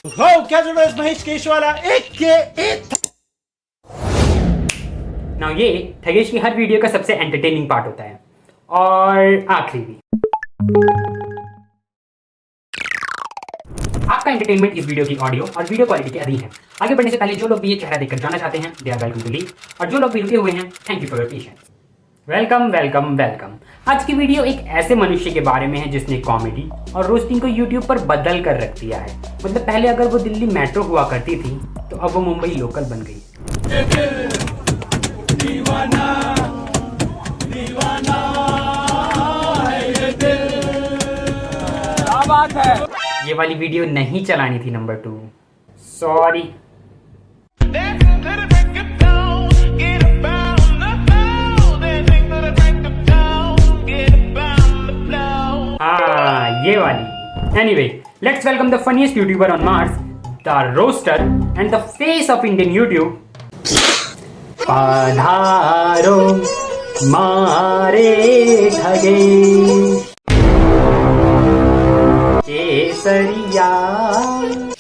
क्या चल रहा है महेश केशवाला ना ये ठगेश की हर वीडियो का सबसे एंटरटेनिंग पार्ट होता है और आखिरी भी। आपका एंटरटेनमेंट इस वीडियो की ऑडियो और वीडियो क्वालिटी के अधीन है। आगे बढ़ने से पहले जो लोग भी ये चेहरा देखकर जाना चाहते हैं they are welcome to leave, और जो लोग भी रुके हुए हैं thank you for your patience. Welcome welcome welcome. आज की वीडियो एक ऐसे मनुष्य के बारे में है जिसने कॉमेडी और रोस्टिंग को यूट्यूब पर बदल कर रख दिया है। मतलब पहले अगर वो दिल्ली मेट्रो हुआ करती थी तो अब वो मुंबई लोकल बन गई। दीवाना दीवाना है ये दिल। क्या बात है। ये वाली वीडियो नहीं चलानी थी नंबर 2, सॉरी। हाँ ये वाली। Anyway, let's welcome the funniest YouTuber on Mars, the roaster and the face of Indian YouTube. पधारो मारे ठगेश केसरिया।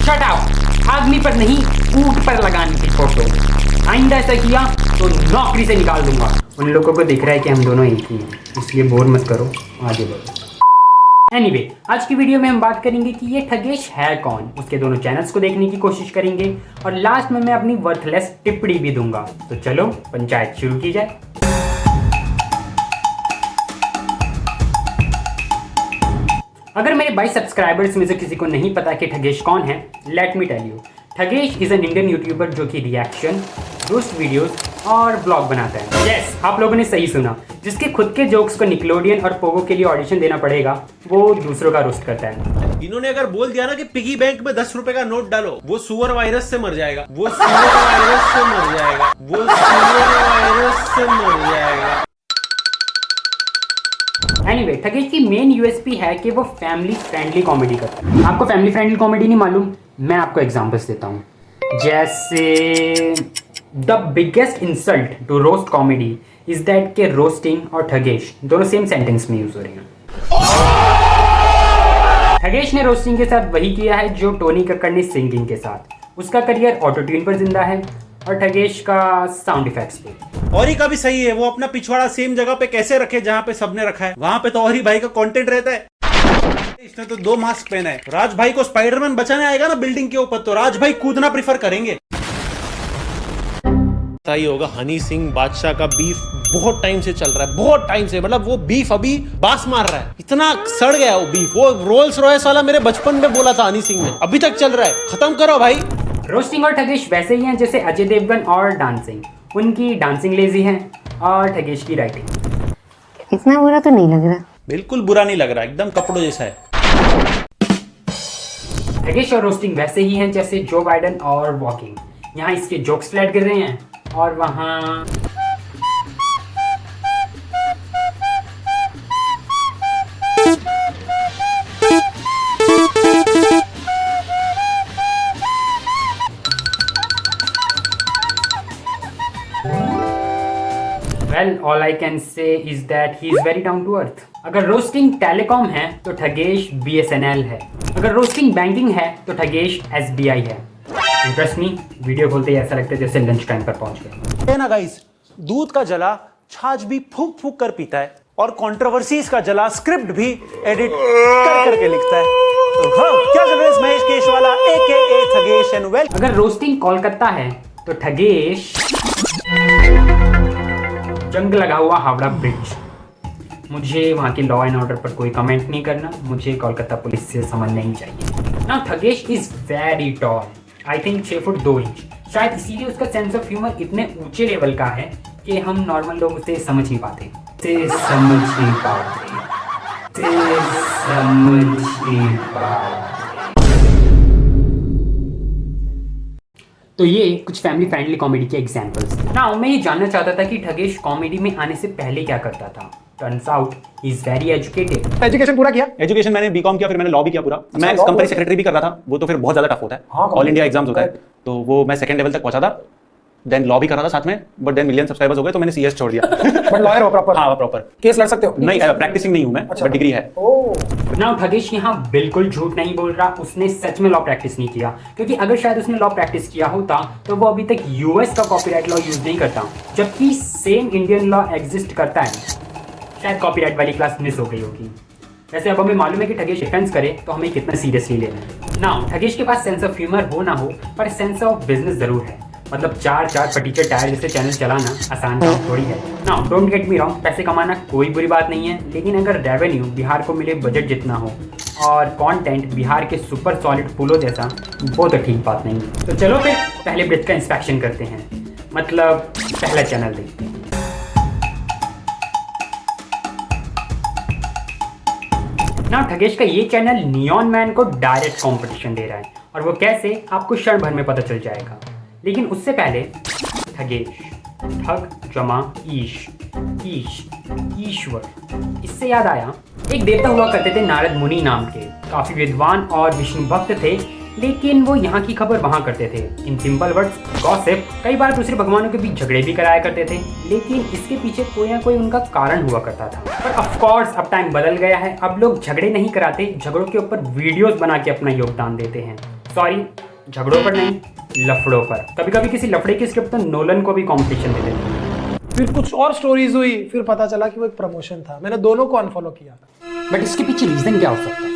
Shut up. आदमी पर नहीं ऊंट पर लगाने की फोटो। आइंदा ऐसा किया तो नौकरी से निकाल दूंगा। उन लोगों को दिख रहा है कि हम दोनों एक ही हैं, इसलिए बोर मत करो, आगे बढ़ो। एनीवे, आज की वीडियो में हम बात करेंगे कि ये ठगेश है कौन, उसके दोनों चैनल्स को देखने की कोशिश करेंगे और लास्ट में मैं अपनी वर्थलेस टिप्पणी भी दूंगा। तो चलो पंचायत शुरू की जाए। अगर मेरे 22 सब्सक्राइबर्स में से किसी को नहीं पता कि ठगेश कौन है, let me tell you. Thugesh is an Indian YouTuber जो कि रिएक्शन, रोस्ट वीडियोस और ब्लॉग बनाता है। यस, आप लोगों ने सही सुना। जिसके खुद के जोक्स को निकलोडियन और पोगो के लिए ऑडिशन देना पड़ेगा, वो दूसरों का रोस्ट करता है। इन्होंने अगर बोल दिया ना कि पिगी बैंक में 10 रुपए का नोट डालो, वो सुअर वायरस से मर जाएगा, वो सुअर वायरस से मर जाएगा, वो सुअर वायरस से मर जाएगा। एनीवे, ठगेश की मेन यूएसपी है कि वो फैमिली फ्रेंडली कॉमेडी करता है। आपको फैमिली फ्रेंडली कॉमेडी नहीं मालूम? मैं आपको एग्जांपल्स देता हूँ। जैसे the biggest insult to roast comedy is that के रोस्टिंग और ठगेश दोनों सेम सेंटेंस में यूज हो रहे हैं। ठगेश ने रोस्टिंग के साथ वही किया है जो टोनी कक्कड़ ने सिंगिंग के साथ। उसका करियर ऑटो ट्यून पर जिंदा है और ठगेश का साउंड इफेक्ट्स पे। औरी का भी सही है, वो अपना पिछवाड़ा सेम जगह पे कैसे रखे जहाँ पे सबने रखा है, वहां पे तो औरी भाई का कंटेंट रहता है। इसने तो 2 मास्क पहना है। राज भाई को स्पाइडरमैन बचाने आएगा ना बिल्डिंग के ऊपर, तो राज भाई कूदना प्रीफर करेंगे। ही होगा हनी सिंह बादशाह का बीफ बहुत टाइम से चल रहा है, बहुत टाइम से। मतलब वो बीफ अभी बास मार रहा है, इतना सड़ गया वो बीफ। वो रोल्स रॉयस वाला मेरे बचपन में बोला था हनी सिंह ने, अभी तक चल रहा है। खत्म करो भाई। रोस्टिंग और ठगेश वैसे ही हैं जैसे अजय देवगन और डांसिंग। उनकी डांसिंग लेजी है और ठगेश की राइटिंग। इतना बुरा तो नहीं लग रहा। बिल्कुल बुरा नहीं लग रहा, एकदम कपड़ों जैसा है। ठगेश और रोस्टिंग वैसे ही हैं जैसे जो बाइडन और वॉकिंग। यहाँ इसके जोक्स फ्लैट गिर रहे हैं और वहाँ well, all I can say is that he is very down to earth. अगर रोस्टिंग टेलीकॉम है तो ठगेश BSNL है। अगर रोस्टिंग बैंकिंग है तो ठगेश SBI है। इंटरेस्ट मी, वीडियो खोलते ही ऐसा लगता है जैसे लंच टाइम पर पहुंच गए। ना गाइस, दूध का जला छाछ भी फूक फूक कर पीता है और कंट्रोवर्सीज का जला स्क्रिप्ट भी एडिट कर करके लिखता है। तो हाँ, क्या चल रहा है Mahesh Keshwala AKA Thugesh and well. अगर रोस्टिंग कोलकाता है तो ठगेश जंग लगा हुआ हावड़ा ब्रिज। मुझे वहाँ की लॉ एंड ऑर्डर पर कोई कमेंट नहीं करना, मुझे कोलकाता पुलिस से समझ नहीं चाहिए। ना Thugesh is very tall, I think 6 foot 2 inch. शायद इसीलिए उसका सेंस ऑफ ह्यूमर इतने ऊंचे लेवल का है कि हम नॉर्मल लोग उसे समझ नहीं पाते। तो ये कुछ फैमिली फ्रेंडली कॉमेडी के एग्जांपल्स। ना मैं ये जानना चाहता था कि ठगेश कॉमेडी में आने से पहले क्या करता था। Turns out he is very educated. Education पूरा किया? एजुकेशन मैंने बीकॉम किया, फिर मैंने लॉ भी किया पूरा। मैं law कंपनी सेक्रेटरी भी कर रहा था, वो तो फिर बहुत ज्यादा टफ होता है। हाँ, ऑल इंडिया एग्जाम्स होता है, तो वो मैं 2nd लेवल तक पहुंचा था। देन लॉ भी कर रहा था साथ में, बट देन मिलियन सब्सक्राइबर्स हो गए तो मैंने सीएस छोड़ दिया। बट लॉयर हो प्रॉपर? हाँ प्रॉपर। केस लड़ सकते हो? नहीं प्रैक्टिसिंग नहीं हूँ मैं, बट डिग्री है। ओह ना ठगेश यहाँ बिल्कुल झूठ नहीं बोल रहा, उसने सच में लॉ प्रैक्टिस नहीं किया, क्योंकि अगर शायद उसने लॉ प्रैक्टिस किया होता तो वो अभी तक यूएस का कॉपीराइट लॉ यूज नहीं करता, जबकि सेम इंडियन लॉ एग्जिस्ट करता है। शायद कॉपीराइट वाली क्लास मिस हो गई होगी। वैसे अब हमें मालूम है कि ठगेश डिफेंस करे तो हमें कितना सीरियसली लेना है ना। ठगेश के पास सेंस ऑफ ह्यूमर हो ना हो, पर सेंस ऑफ बिजनेस जरूर है। मतलब चार फटीचर टायर जैसे चैनल चलाना आसान काम थोड़ी है ना। डोंट गेट मी रॉन्ग, पैसे कमाना कोई बुरी बात नहीं है, लेकिन अगर रेवेन्यू बिहार को मिले बजट जितना हो और कंटेंट बिहार के सुपर सॉलिड पुलों जैसा, वो तो ठीक बात नहीं। तो चलो फिर पहले ब्रिज का इंस्पेक्शन करते हैं, मतलब पहला चैनल देखते हैं। ना ठगेश का ये चैनल नियॉन मैन को डायरेक्ट कंपटीशन दे रहा है, और वो कैसे आपको क्षण भर में पता चल जाएगा। लेकिन उससे पहले ठगेश, ठग जमा ईश, ईश ईश्वर, इससे याद आया एक देवता हुआ करते थे नारद मुनि नाम के, काफी विद्वान और विष्णु भक्त थे, लेकिन वो यहाँ की खबर वहाँ करते थे। In simple words gossip. कई बार दूसरे भगवानों के बीच झगड़े भी कराया करते थे, लेकिन इसके पीछे कोई ना कोई उनका कारण हुआ करता था। पर ऑफ कोर्स अब टाइम बदल गया है, अब लोग झगड़े नहीं कराते, झगड़ों के ऊपर वीडियोस बना के अपना योगदान देते हैं। सॉरी, झगड़ों पर नहीं, लफड़ों पर। कभी कभी किसी लफड़े की स्क्रिप्ट तो नोलन को भी कॉम्पिटिशन दे देते हैं। फिर कुछ और स्टोरीज हुई, फिर पता चला कि वो एक प्रमोशन था। मैंने दोनों को अनफॉलो किया था। बट इसके पीछे रीजन क्या हो सकता है?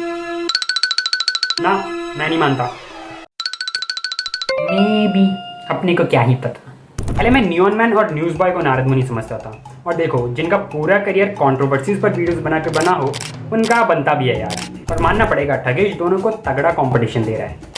ना, मैं नहीं मानता। मे बी, अपने को क्या ही पता। पहले मैं नियॉन मैन और न्यूज़ बॉय को नारद मुनि समझता था, और देखो जिनका पूरा करियर कंट्रोवर्सीज पर वीडियोस बना के बना हो, उनका बनता भी है यार। पर मानना पड़ेगा ठगेश दोनों को तगड़ा कंपटीशन दे रहा है।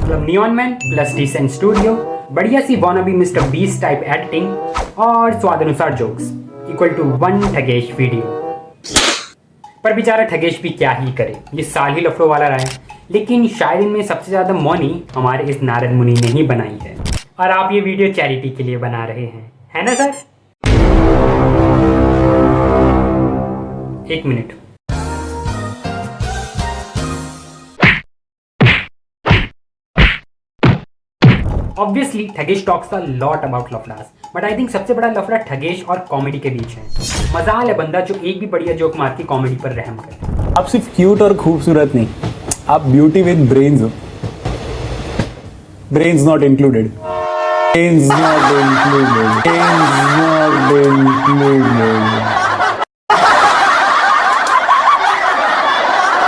मतलब neon man plus decent studio, बढ़िया सी wannabe Mister Beast type editing और स्वाद अनुसार jokes equal to one Thugesh video. पर बेचारा ठगेश भी क्या ही करे, ये साल ही लफड़ों वाला रहा है। लेकिन शायद इनमें सबसे ज्यादा मनी हमारे इस नारद मुनि ने ही बनाई है, और आप ये वीडियो चैरिटी के लिए बना रहे हैं, है ना सर? एक minute. Obviously, Thugesh talks a lot about लफड़ास, बट आई थिंक सबसे बड़ा लफड़ा ठगेश और कॉमेडी के बीच है। मजाल है बंदा जो एक भी बढ़िया जोक मार के कॉमेडी पर रहम करे। आप सिर्फ क्यूट और खूबसूरत नहीं, आप ब्यूटी विद ब्रेन्स हो। Brains not included. Brains not included. Brains not included.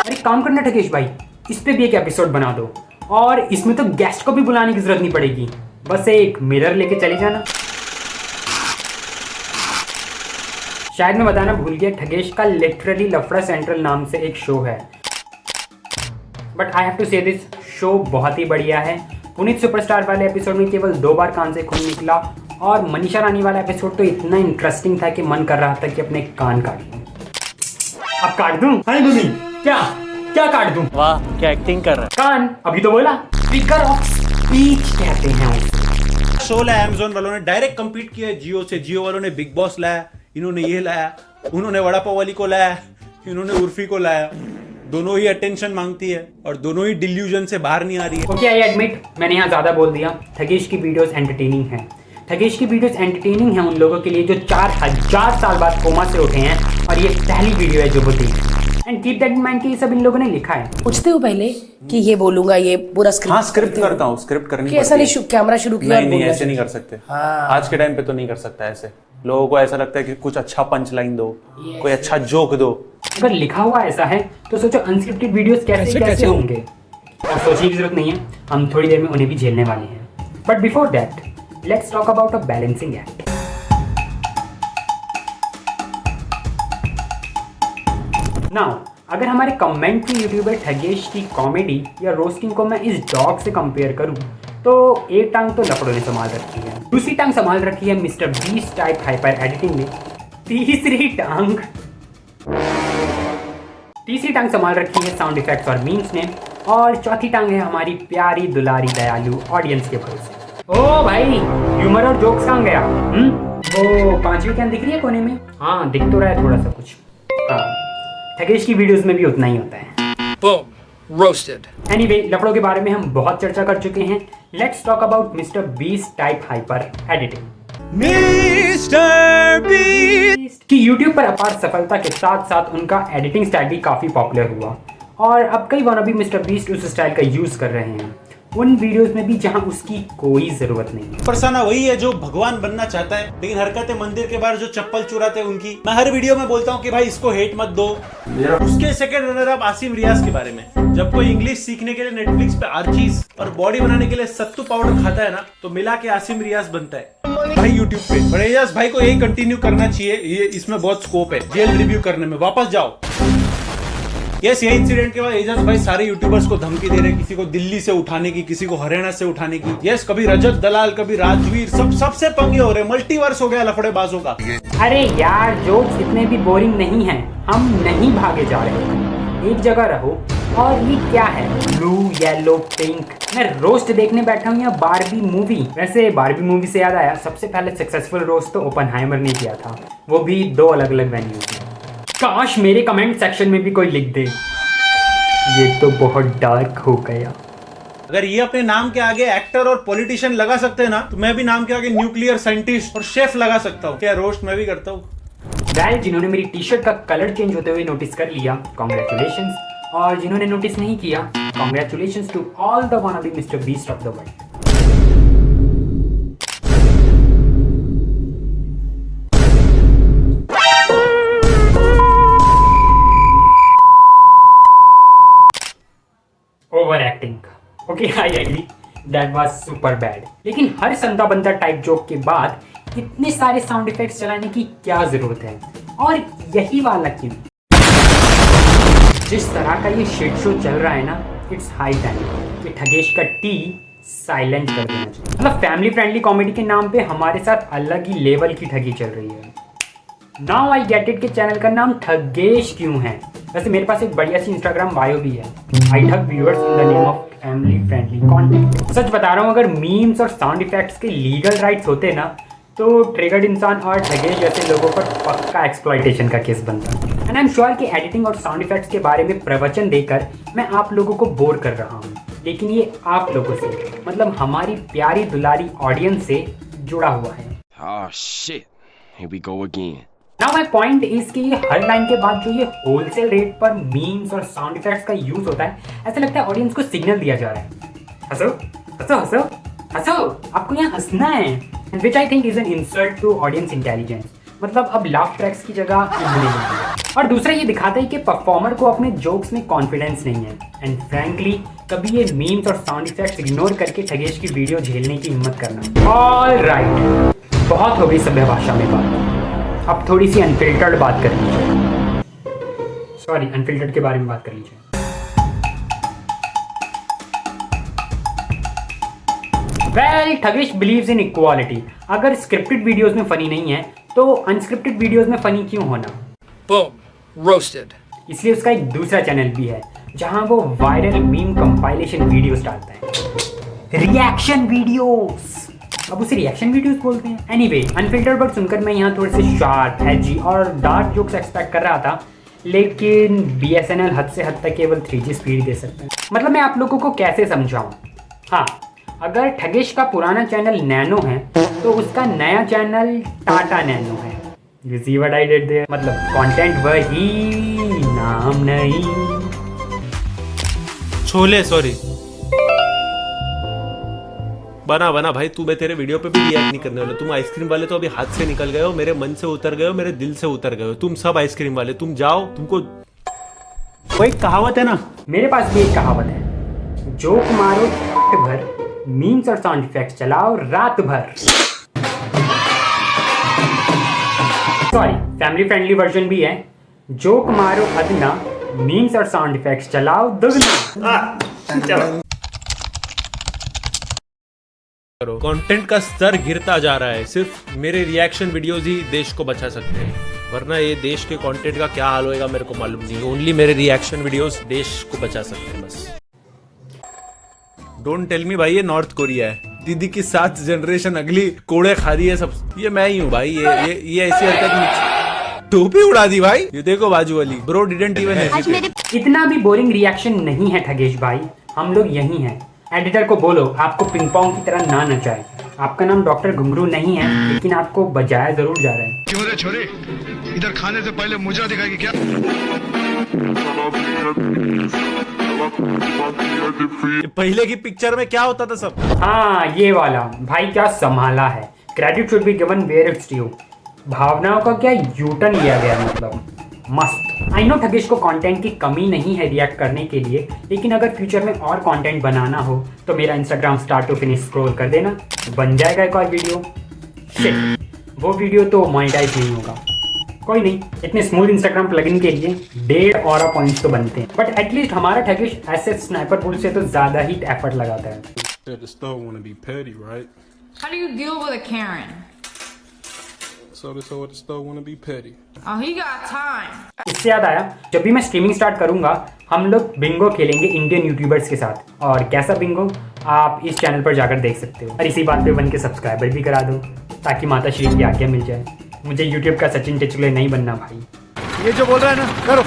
अरे काम करना ठगेश भाई, इस पे भी एक एपिसोड बना दो, और इसमें तो गेस्ट को भी बुलाने की जरूरत नहीं पड़ेगी, बस एक मिरर लेके चले जाना। शायद मैं बताना भूल गया, ठगेश का लिटरली लफड़ा सेंट्रल नाम से एक शो है, बट आई हैव टू से दिस, शो बहुत ही बढ़िया है। पुनीत सुपरस्टार वाले एपिसोड में केवल 2 बार कान से खून निकला, और मनीषा रानी वाला एपिसोड तो इतना इंटरेस्टिंग था कि मन कर रहा था कि अपने कान काट दूं। अब काट दूं? क्या क्या काट दूं? वाह क्या एक्टिंग कर रहा कान अभी तो बोला, फिगर ऑफ स्पीच कहते हैं उसे। है। शो लाया अमेज़न वालों ने, डायरेक्ट कम्पीट किया जियो से। जियो वालों ने बिग बॉस लाया, इन्होंने ये लाया, उन्होंने वड़ा पाव वाली को लाया, इन्होंने उर्फी को लाया। दोनों ही अटेंशन मांगती है और दोनों ही डिल्यूजन से बाहर नहीं आ रही है। ओके, आई एडमिट मैंने यहाँ ज्यादा बोल दिया। ठगेश की वीडियोस एंटरटेनिंग है। ठगेश की वीडियोस एंटरटेनिंग है उन लोगों के लिए जो 4000 साल बाद कोमा से उठे हैं, और ये पहली वीडियो है जो वो देखी। And keep that in mind कि ये सब इन लोगों ने लिखा है। पूछते हो पहले कि ये बोलूंगा, ये पूरा स्क्रिप्ट? हाँ स्क्रिप्ट करता हूँ, स्क्रिप्ट करनी कि ऐसा पड़ती है। नहीं कैमरा शुरू किया और नहीं बोलना ऐसे नहीं कर सकते। आज के टाइम पे तो नहीं कर सकता ऐसे। लोगों को ऐसा लगता है कि कुछ अच्छा पंच लाइन दो, कोई अच्छा जोक दो। अगर लिखा हुआ ऐसा है तो सोचो अनस्क्रिप्टेड वीडियोस कैसे होंगे। और सोचने की जरूरत नहीं है, हम थोड़ी देर में उन्हें भी झेलने वाले हैं। But before that let's talk about a balancing act. Now अगर हमारे कमेंट्री यूट्यूबर ठगेश की कॉमेडी या रोस्टिंग को मैं इस डॉग से कंपेयर करूं, तो एक टांग तो लफड़ों ने संभाल रखी है, दूसरी टांग संभाल रखी है mister Beast type hyper editing ने। तीसरी टांग संभाल रखी है साउंड इफेक्ट्स और मीम्स ने, और चौथी टांग है हमारी प्यारी दुलारी दयालु ऑडियंस के भरोसे। ओ भाई, ह्यूमर और जोक्स कहाँ गया? वो पांचवी कैन दिख रही है कोने में? हाँ, दिख तो रहा है थोड़ा सा कुछ। हाँ, ठगेश की वीडियोस में भी उतना ही होता है। Boom, roasted. एनीवे, लफड़ों के बारे में हम बहुत चर्चा कर चुके हैं। Let's talk about mister Beast type hyper editing. Mister beast कि YouTube पर अपार सफलता के साथ साथ उनका एडिटिंग स्टाइल भी काफी पॉपुलर हुआ, और अब कई वानबी मिस्टर बीस्ट उस स्टाइल का यूज कर रहे हैं उन वीडियोस में भी जहां उसकी कोई जरूरत नहीं है। फरसाना वही है जो भगवान बनना चाहता है, लेकिन हरकतें मंदिर के बाहर जो चप्पल चुराते हैं उनकी। मैं हर वीडियो में बोलता हूँ कि भाई इसको हेट मत दो। उसके सेकंड रनर अप आसिम रियाज के बारे में, जब कोई इंग्लिश सीखने के लिए नेटफ्लिक्स पे आर्चीज और बॉडी बनाने के लिए सत्तू पाउडर खाता है ना, तो मिला के आसिम रियाज बनता है भाई यूट्यूब पे। बड़े एजाज भाई को यही कंटिन्यू करना चाहिए, ये इसमें बहुत स्कोप है जेल रिव्यू करने में। वापस जाओ। यस, ये इंसिडेंट के बाद एजाज भाई सारे यूट्यूबर्स को धमकी दे रहे हैं, किसी को दिल्ली से उठाने की, किसी को हरियाणा से उठाने की। यस, कभी रजत दलाल, कभी राजवीर, सबसे पंगे हो रहे हैं। मल्टीवर्स हो गया लफड़ेबाजों का। अरे यार, जोक्स इतने भी बोरिंग नहीं हैं, हम नहीं भागे जा रहे हैं, एक जगह रहो। और ये क्या है, ब्लू येलो पिंक? मैं रोस्ट देखने बैठा हूँ या बारबी मूवी? वैसे बारबी मूवी से याद आया, सबसे पहले सक्सेसफुल रोस्ट तो ओपनहाइमर ने किया था, वो भी 2 अलग अलग वेन्यूज में। काश मेरे कमेंट सेक्शन में भी कोई लिख दे, ये तो बहुत डार्क हो गया। अगर ये अपने नाम के आगे एक्टर और पॉलिटिशियन लगा सकते हैं ना, तो मैं भी नाम के आगे न्यूक्लियर साइंटिस्ट और शेफ लगा सकता हूँ। क्या रोस्ट मैं भी करता हूँ। जिन्होंने मेरी टी शर्ट का कलर चेंज होते हुए नोटिस कर लिया, कॉन्ग्रेचुलेशंस, और जिन्होंने नोटिस नहीं किया, congratulations to all the wannabe Mister Beast of the world. Over acting, okay, I agree, that was super bad. लेकिन हर संदा बंदा टाइप जोक के बाद इतने सारे साउंड इफेक्ट्स चलाने की क्या जरूरत है, और यही वाला क्यों? जिस तरह का ये शिट शो चल रहा है ना, इट्स हाई टाइम कि ठगेश का टी साइलेंट कर देना चाहिए। मतलब फैमिली फ्रेंडली कॉमेडी के नाम पे हमारे साथ अलग ही लेवल की ठगी चल रही है। नाउ आई गेट इट के चैनल का नाम ठगेश क्यों है। वैसे मेरे पास एक बढ़िया सी इंस्टाग्राम बायो भी है, आई ठग viewers in the name of family friendly content. सच बता रहा हूँ, अगर मीम्स और साउंड इफेक्ट्स के लीगल राइट्स होते ना, तो ट्रिगर्ड इंसान और ठगेश जैसे लोगों पर पक्का एक्सप्लॉइटेशन का केस बनता। एंड आई एम श्योर कि एडिटिंग और साउंड इफेक्ट्स के बारे में प्रवचन देकर मैं आप लोगों को बोर कर रहा हूँ, लेकिन ये आप लोगों से, मतलब हमारी प्यारी दुलारी ऑडियंस से जुड़ा हुआ है। Oh shit. Here we go again. Now my point is कि ये हर लाइन के बाद जो ये होलसेल रेट पर मीम्स और साउंड इफेक्ट्स का यूज होता है, ऐसा लगता है ऑडियंस को सिग्नल दिया जा रहा है, हंसो हंसो हंसो हंसो, आपको यहाँ हंसना है, which I think is an insult to audience intelligence. मतलब अब लाफ ट्रैक्स की जगह इन्होंने ले लिया। और दूसरा ये दिखाता है कि परफॉर्मर को अपने जोक्स में कॉन्फिडेंस नहीं है, एंड फ्रैंकली कभी ये मीम्स और साउंड इफेक्ट्स इग्नोर करके ठगेश की वीडियो झेलने की हिम्मत करना। ऑल राइट, बहुत हो गई सभ्य भाषा में बात, अब थोड़ी सी अनफिल्टर्ड बात कर लीजिए। सॉरी, अनफिल्टर्ड के बारे में बात कर लीजिए। Well, Thugesh believes in equality. अगर स्क्रिप्टेड वीडियोस में फनी नहीं है, तो अनस्क्रिप्टेड वीडियोस में फनी क्यों होना? Boom, roasted. इसलिए उसका एक दूसरा चैनल भी है, जहां वो वायरल मीम कंपाइलेशन वीडियोस डालता है, रिएक्शन वीडियोस। अब उसे रिएक्शन वीडियोस बोलते हैं। एनीवे, अनफिल्टर्ड बट सुनकर मैं यहाँ थोड़े से शार्प, एजी और डार्क जोक्स एक्सपेक्ट कर रहा था, लेकिन BSNL हद से हद तक केवल 3G स्पीड दे सकते हैं। मतलब मैं आप लोगों को कैसे समझाऊं? हाँ, अगर ठगेश का पुराना चैनल नैनो है, तो उसका नया चैनल टाटा नैनो है। You see what I did there? मतलब कंटेंट वही, नाम नहीं। छोले, सॉरी, बना बना भाई, तू मैं तेरे वीडियो पे भी रिएक्ट नहीं करने वाला। तुम आइसक्रीम वाले तो अभी हाथ से निकल गए हो, मेरे मन से उतर गए हो, मेरे दिल से उतर गए हो। तुम सब आइसक्रीम वाले, तुम जाओ, तुमको कोई कहावत है ना, मेरे पास भी एक कहावत है, जोक मारो भर, मीम्स और साउंड इफेक्ट्स चलाओ रात भर। सॉरी, फैमिली फ्रेंडली वर्जन भी है, जोक मारो अदना, मीम्स और साउंड इफेक्ट्स चलाओ दुगना। कंटेंट का स्तर गिरता जा रहा है, सिर्फ मेरे रिएक्शन वीडियोस ही देश को बचा सकते हैं। वरना ये देश के कंटेंट का क्या हाल होएगा मेरे को मालूम नहीं। ओनली मेरे रिएक्शन वीडियोस देश को बचा सकते हैं बस। डोंट टेल मी भाई ये नॉर्थ कोरिया है। दीदी की 7 जनरेशन अगली कोड़े खा रही है सब। ये मैं ही हूँ भाई। ये ऐसी हरकत टोपी उड़ा दी भाई। ये देखो बाजू वाली ब्रो डिडंट इवन हेजिटेट। इतना भी बोरिंग रिएक्शन नहीं है ठगेश भाई, हम लोग यही हैं। एडिटर को बोलो आपको पिंग पोंग की तरह ना नचाए। आपका नाम डॉक्टर घुंगरू नहीं है, लेकिन आपको बजाया जरूर जा रहा है। क्यों रे छोरे, इधर खाने से पहले मुजरा दिखाएगी क्या? पहले की पिक्चर में क्या होता था सब? हाँ ये वाला भाई क्या संभाला है। Credit should be given where it's due. भावनाओं का क्या यूटर्न लिया गया, मतलब मस्त। आई नो ठगेश को कंटेंट की कमी नहीं है रिएक्ट करने के लिए, लेकिन अगर फ्यूचर में और कंटेंट बनाना हो तो मेरा Instagram start to finish scroll कर देना, बन जाएगा एक और वीडियो। शिट, वो वीडियो तो मोनेटाइज नहीं होगा। कोई नहीं, इतने स्मूथ इंस्टाग्राम प्लगइन के लिए 1.5 ऑरा पॉइंट्स तो बनते हैं। बट एटलीस्ट हमारा ठगेश ऐसे स्नाइपर पुल से तो ज्यादा ही एफर्ट लगाता है। How do you deal with a Karen? Oh, he got time. इससे याद आया, जब भी मैं स्ट्रीमिंग स्टार्ट करूंगा हम लोग बिंगो खेलेंगे इंडियन यूट्यूबर्स के साथ। और कैसा बिंगो आप इस चैनल पर जाकर देख सकते हो। और इसी बात पे 1 के सब्सक्राइबर भी करा दो ताकि माता श्री की आज्ञा मिल जाए। मुझे यूट्यूब का सचिन टेचुले नहीं बनना भाई। ये जो बोल रहा है ना करो।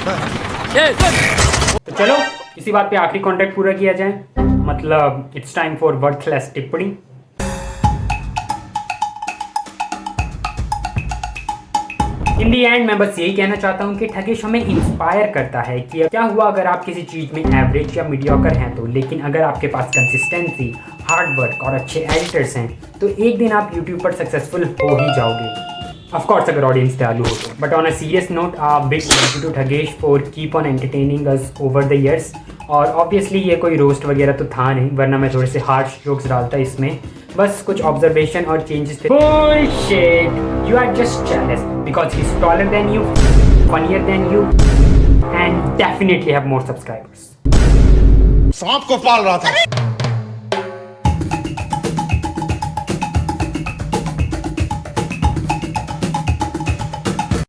तो चलो इसी बात पे आखिरी कॉन्ट्रैक्ट पूरा किया जाए, मतलब इट्स टाइम फॉर वर्थलेस टिप्पणी। इन दी एंड मैं बस यही कहना चाहता हूँ कि ठगेश हमें इंस्पायर करता है कि क्या हुआ अगर आप किसी चीज़ में एवरेज या मीडियोकर हैं तो, लेकिन अगर आपके पास कंसिस्टेंसी, हार्ड वर्क और अच्छे एडिटर्स हैं तो एक दिन आप यूट्यूब पर सक्सेसफुल हो ही जाओगे। ऑफ कोर्स अगर ऑडियंस चालू हो तो। But on a serious note, big thank you to Thugesh for keep on entertaining us over the years. और ऑब्वियसली ये कोई रोस्ट वगैरह तो था नहीं, वरना मैं थोड़े से हार्श जोक्स डालता इसमें। बस कुछ ऑब्जर्वेशन और चेंजेस थे। Bullshit! You are just jealous because he's taller than you, funnier than you, and definitely have more subscribers. सांप को पाल रहा था।